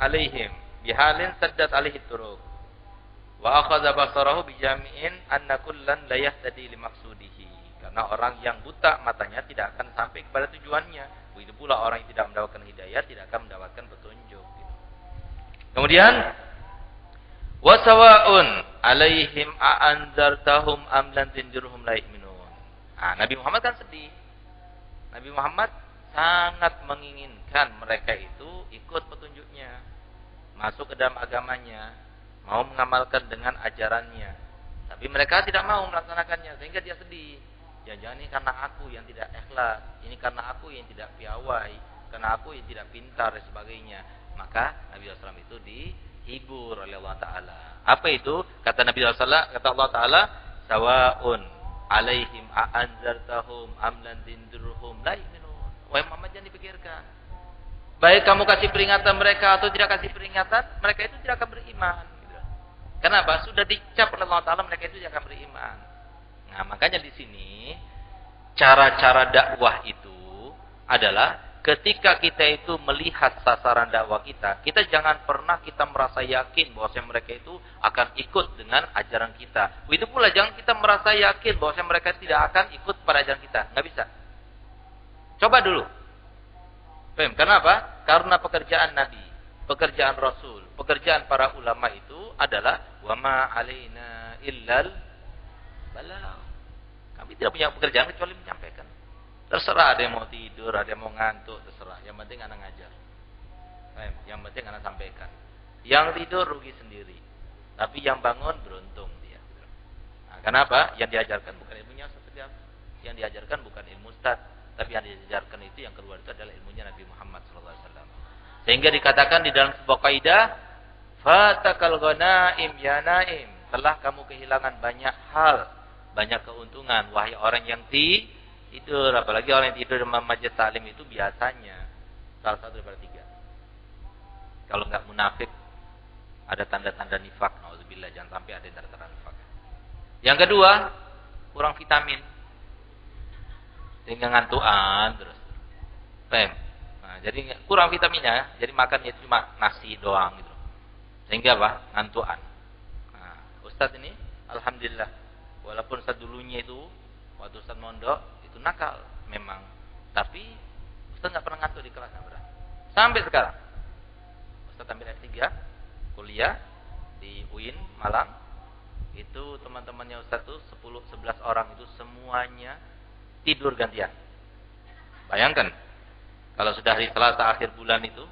S1: alaihim bihalin saddat alaihi turuq wa akhadha basarahu bijami'in anna kullan la yahtadi li maqsudihi. Karena orang yang buta matanya tidak akan sampai kepada tujuannya. Begitu pula orang yang tidak mendapatkan hidayah tidak akan mendapatkan petunjuk gitu. Kemudian wasawa'un alaihim a'anzartahum am lam tunzirhum la yu'minun. Nabi Muhammad kan sedih. Nabi Muhammad sangat menginginkan mereka itu ikut petunjuknya, masuk ke dalam agamanya, mau mengamalkan dengan ajarannya. Tapi mereka tidak mau melaksanakannya sehingga dia sedih. Jangan-jangan ini karena aku yang tidak ikhlas, ini karena aku yang tidak piawai, karena aku yang tidak pintar dan sebagainya. Maka Nabi SAW itu dihibur oleh Allah Ta'ala. Apa itu? Kata Nabi SAW, kata Allah Ta'ala, sawa'un alaihim a'anzartahum am lan tunzirhum la yu'minun. Wahai Muhammad, jangan dipikirkan. Baik kamu kasih peringatan mereka atau tidak kasih peringatan, mereka itu tidak akan beriman. Kenapa? Sudah dicap oleh Allah Ta'ala mereka itu tidak akan beriman. Nah, makanya di sini cara-cara dakwah itu adalah ketika kita itu melihat sasaran dakwah kita, kita jangan pernah kita merasa yakin bahwa mereka itu akan ikut dengan ajaran kita. Begitu pula jangan kita merasa yakin bahwa mereka tidak akan ikut pada ajaran kita. Nggak bisa. Coba dulu. Kenapa? Karena pekerjaan Nabi, pekerjaan Rasul, pekerjaan para ulama itu adalah wama alaina illal balagh. Kami tidak punya pekerjaan kecuali menyampaikan. Terserah ada yang mau tidur, ada yang mau ngantuk, terserah. Yang penting anak ngajar. Yang penting anak sampaikan. Yang tidur rugi sendiri. Tapi yang bangun beruntung dia. Nah, kenapa? Yang diajarkan bukan ilmunya Ustaz. Yang diajarkan bukan ilmu Ustaz, tapi yang diajarkan itu yang keluar itu adalah ilmunya Nabi Muhammad SAW. Sehingga dikatakan di dalam sebuah kaidah, fatakal ghanaim ya naim. Telah kamu kehilangan banyak hal, banyak keuntungan, wahai orang yang tidur. Apalagi orang yang tidur di majelis taklim itu biasanya salah satu daripada 3. Kalau enggak munafik, ada tanda-tanda nifak. Nauzubillah, jangan sampai ada tanda-tanda nifak. Yang kedua, kurang vitamin. Sehingga ngantuan terus. Nah, jadi kurang vitaminnya, jadi makannya cuma nasi doang gitu. Sehingga apa? Ngantuan. Nah, Ustaz ini alhamdulillah, walaupun Ustaz dulunya itu waktu Ustaz mondok itu nakal memang, tapi Ustaz nggak pernah ngantuk di kelas, berat. Sampai sekarang Ustaz ambil S3 kuliah di UIN Malang, itu teman-temannya Ustaz tuh 10-11 orang itu semuanya tidur gantian. Bayangkan kalau sudah hari Selasa akhir bulan itu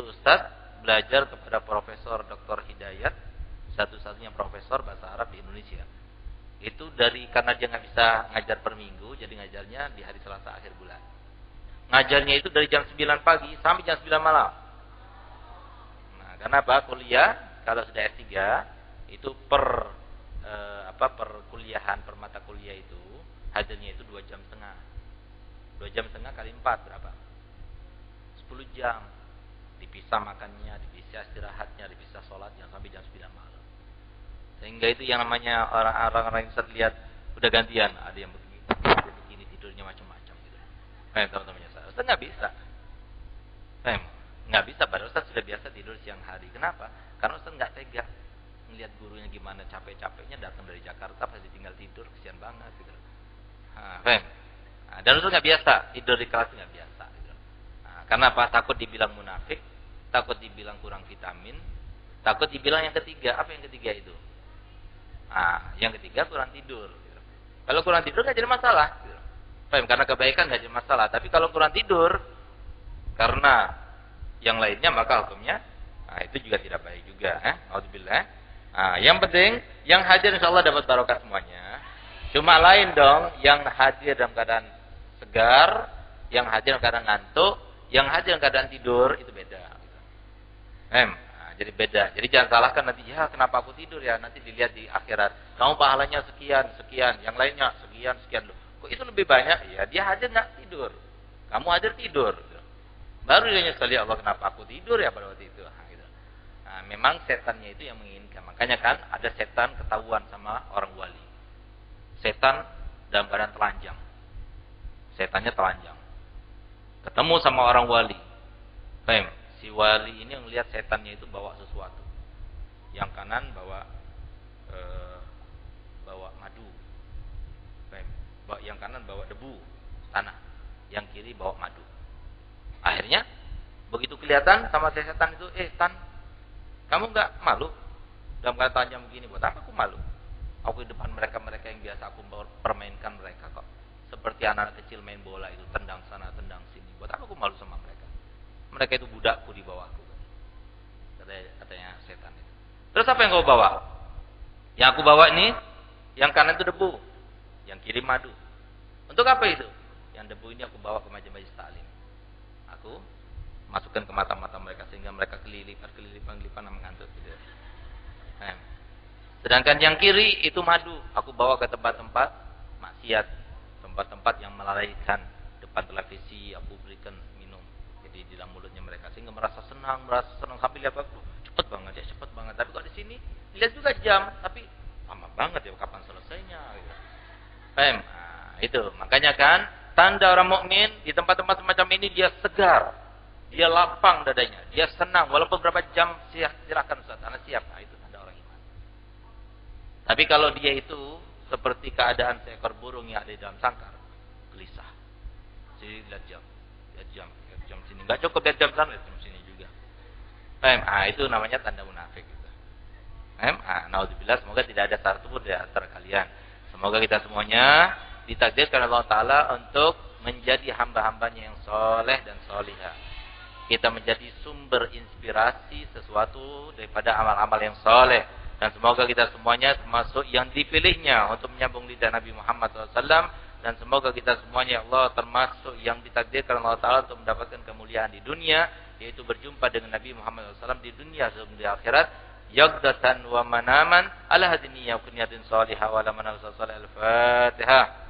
S1: Ustaz belajar kepada Profesor Dr. Hidayat, satu-satunya profesor bahasa Arab di Indonesia. Itu karena dia nggak bisa ngajar per minggu, jadi ngajarnya di hari Selasa akhir bulan. Ngajarnya itu dari jam 9 pagi sampai jam 9 malam. Nah, kenapa? Kuliah kalau sudah S3 itu per perkuliahan, per mata kuliah itu hadirnya itu 2,5 jam. 2,5 jam kali 4 berapa? 10 jam. Dipisah makannya, dipisah istirahatnya, dipisah sholatnya sampai jam 9 malam. Sehingga itu yang namanya orang-orang yang bisa lihat udah gantian, ada yang begini tidurnya macam-macam gitu. Teman-temannya Ustaz nggak bisa. Nggak bisa, padahal Ustaz sudah biasa tidur siang hari. Kenapa? Karena Ustaz nggak tega melihat gurunya gimana capek-capeknya datang dari Jakarta pasti tinggal tidur, kesian banget gitu. Dan Ustaz nggak biasa tidur di kelas, nggak biasa gitu. Karena apa? Takut dibilang munafik, takut dibilang kurang vitamin, takut dibilang yang ketiga. Apa yang ketiga itu? Yang ketiga kurang tidur gitu. Kalau kurang tidur nggak jadi masalah gitu. Karena kebaikan nggak jadi masalah. Tapi kalau kurang tidur karena yang lainnya maka hukumnya itu juga tidak baik juga. Alhamdulillah. Yang penting yang hadir insyaallah dapat barokah semuanya. Cuma lain dong yang hadir dalam keadaan segar, yang hadir dalam keadaan ngantuk, yang hadir dalam keadaan tidur itu beda. Jadi beda. Jadi jangan salahkan nanti, ya kenapa aku tidur ya, nanti dilihat di akhirat. Kamu pahalanya sekian, sekian, yang lainnya sekian, sekian. Kok itu lebih banyak? Ya dia hadir nggak tidur. Kamu hadir tidur. Baru dia nyesali, Allah kenapa aku tidur ya pada waktu itu. Memang setannya itu yang menginginkan. Makanya kan ada setan ketahuan sama orang wali. Setan dalam keadaan telanjang. Setannya telanjang. Ketemu sama orang wali. Si wali ini melihat setannya itu bawa sesuatu. Yang kanan bawa madu. Yang kanan bawa debu tanah. Yang kiri bawa madu. Akhirnya begitu kelihatan sama setan itu, Tan, kamu nggak malu dalam keadaan telanjang begini? Buat apa aku malu? Aku di depan mereka yang biasa aku permainkan mereka kok. Seperti anak kecil main bola itu, tendang sana, tendang sini. Buat apa aku malu sama mereka? Mereka itu budakku di bawahku. Katanya setan itu. Terus apa yang kau bawa? Yang aku bawa ini, yang kanan itu debu, yang kiri madu. Untuk apa itu? Yang debu ini aku bawa ke majelis taklim. Aku masukkan ke mata-mata mereka sehingga mereka kelilipan mengantuk gitu. Sedangkan yang kiri itu madu, aku bawa ke tempat-tempat maksiat, tempat-tempat yang melalaikan, depan televisi aku berikan minum. Jadi di dalam mulutnya mereka sehingga merasa senang sampai lihat aku cepet banget. Tapi kalau di sini lihat juga jam, tapi lama banget ya kapan selesainya gitu. Itu makanya kan tanda orang mukmin di tempat-tempat semacam ini dia segar, dia lapang dadanya, dia senang walaupun berapa jam silakan Ustaz, karena siap. Itu tanda orang iman. Tapi kalau dia itu seperti keadaan seekor burung yang ada di dalam sangkar, gelisah. Jadi lihat jam sini nggak cukup, lihat jam sana, lihat jam sini juga. Itu namanya tanda munafik. Gitu. Naudzubillah, semoga tidak ada satu pun di antara kalian. Semoga kita semuanya ditakdirkan Allah Ta'ala untuk menjadi hamba-hambanya yang soleh dan solihah. Kita menjadi sumber inspirasi sesuatu daripada amal-amal yang soleh. Dan semoga kita semuanya termasuk yang dipilihnya untuk menyambung lidah Nabi Muhammad SAW. Dan semoga kita semuanya Allah termasuk yang ditakdirkan Allah Ta'ala untuk mendapatkan kemuliaan di dunia. Yaitu berjumpa dengan Nabi Muhammad SAW di dunia sebelum di akhirat. Yaqdatan wa manaman ala hadiniya kunyatin salihah wa ala manal salih al-fatihah.